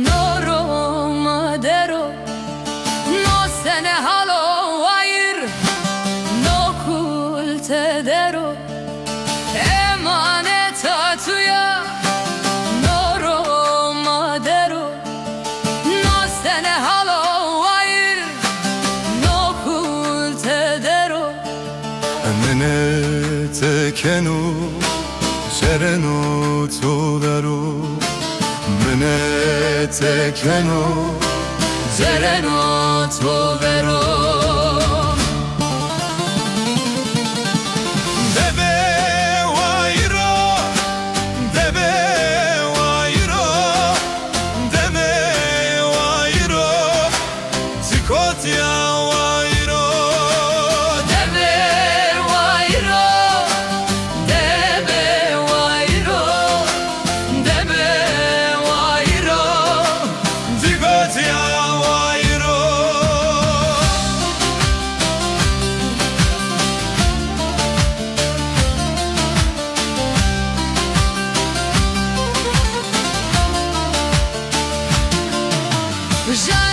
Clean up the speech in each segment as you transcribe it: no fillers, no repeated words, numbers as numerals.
noro madero, no se ne halo air, no cultedero, emaneta tuya, noro madero, no se ne halo air, no cultedero. Emanete kenu sereno tuvero, menete kenu Sereno trovero. debe wairo, debe wairo, debe wairo, zikotia wairo, Debe wairo, debe wairo, debe wairo. zikotia wairo.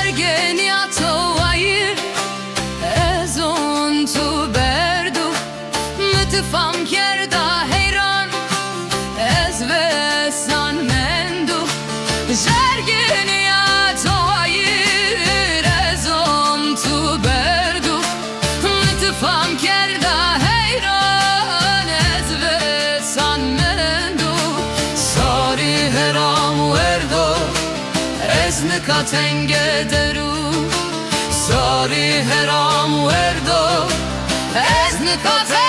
Jargeniato air, ezon tu berdu, mütifam kerda heyran, ez ve san mendu. Jargeniato air, ezon tu berdu, mütifam kerda heyran, ez ve san mendu. Sari heram verdo, ez nikatenge deru, sari heram verdo, ez nikatenge